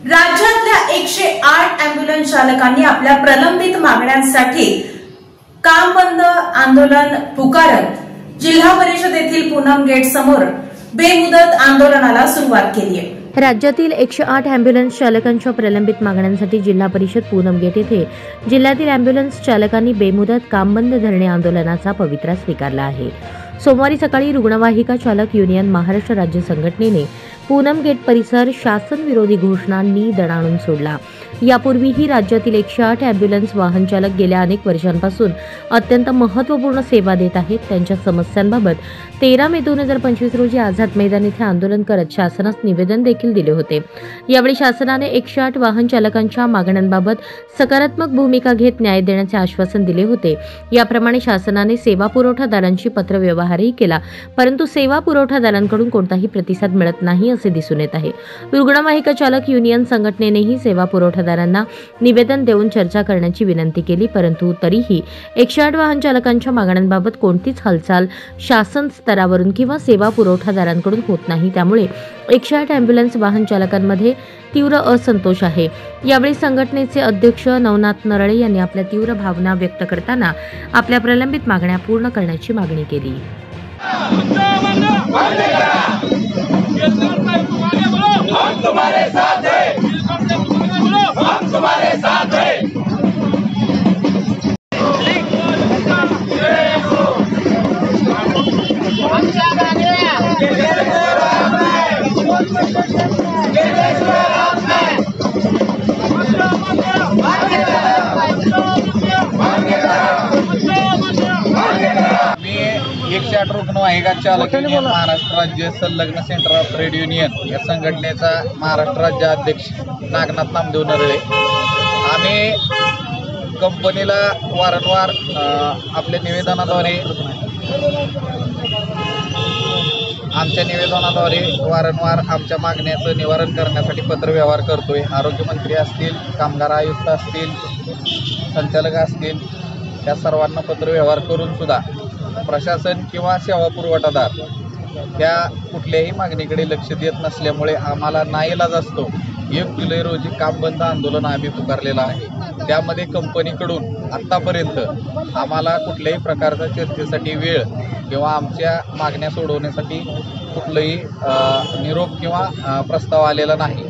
राज्यातल्या 108 अँब्युलन्स चालकांनी आपल्या प्रलंबित मागण्यांसाठी काम बंद आंदोलन पुकारत जिल्हा परिषद येथील पूनम गेट समोर बेमुदत आंदोलनाला सुरुवात केली आहे। राज्यातील 108 अँब्युलन्स चालकांच्या प्रलंबित मागण्यांसाठी जिल्हा परिषद पूनम गेट येथे जिल्ह्यातील अँब्युलन्स चालकांनी बेमुदत काम बंद धरणे आंदोलनाचा पवित्रा स्वीकारला आहे। सोमवारी सकाळी रुग्णवाहिका चालक युनियन महाराष्ट्र राज्य संघटनेने पूनम गेट परिसर शासन विरोधी घोषणांनी दणाणून सोडला। यापूर्वीही राज्यातील 108 अँब्युलन्स वाहन चालक गेल्या अनेक वर्षांपासून अत्यंत महत्त्वपूर्ण सेवा देत आहेत। त्यांच्या समस्यांबाबत 13 मे 2025 रोजी आझाद मैदान येथे आंदोलन करत शासनास निवेदन देखील दिले होते। यावेळी शासनाने 108 वाहन चालकांच्या मागण्यांबाबत सकारात्मक भूमिका घेत न्याय देण्याचे आश्वासन दिले होते। याप्रमाणे शासनाने सेवा पुरवठादारांशी पत्रव्यवहारही केला, परंतु सेवा पुरवठादारांकडून कोणताही प्रतिसाद मिळत नाही असे दिसून येत आहे। रुग्णवाहिका चालक युनियन संघटनेनेही सेवा पुरवठादारांना निवेदन देऊन चर्चा करण्याची विनंती केली, परंतु तरीही 108 वाहन चालकांच्या मागण्यांबाबत कोणतीच हालचाल शासन स्तरावरून किंवा सेवा पुरवठादारांकडून होत नाही। त्यामुळे 108 अँब्युलन्स वाहन चालकांमध्ये तीव्र असंतोष आहे। यावेळी संघटनेचे अध्यक्ष नवनाथ नरळे यांनी आपल्या तीव्र भावना व्यक्त करताना आपल्या प्रलंबित मागण्या पूर्ण करण्याची मागणी केली। तुम्हारे साथ हैं, हम तुम्हारे साथ हैं। मी 108 रुग्णवाहिका चालक युनियन महाराष्ट्र राज्य संलग्न सेंटर ऑफ ट्रेड युनियन या संघटनेचा महाराष्ट्र राज्य अध्यक्ष नागनाथ नामदेव नरळे। आम्ही कंपनीला वारंवार आपल्या निवेदनाद्वारे वारंवार आमच्या मागण्याचं निवारण करण्यासाठी पत्रव्यवहार करतोय। आरोग्यमंत्री असतील, कामगार आयुक्त असतील, संचालक असतील, त्या सर्वांना पत्रव्यवहार करून सुद्धा प्रशासन किंवा सेवा पुरवठादार त्या कुठल्याही मागणीकडे लक्ष देत नसल्यामुळे आम्हाला नाईलाज असतो 1 जुलै रोजी काम बंद आंदोलन आम्ही पुकारलेलं आहे। त्यामध्ये कंपनीकडून आत्तापर्यंत आम्हाला कुठल्याही प्रकारचा चर्चेसाठी वेळ किंवा आमच्या मागण्या सोडवण्यासाठी कुठलाही निरोप किंवा प्रस्ताव आलेला नाही।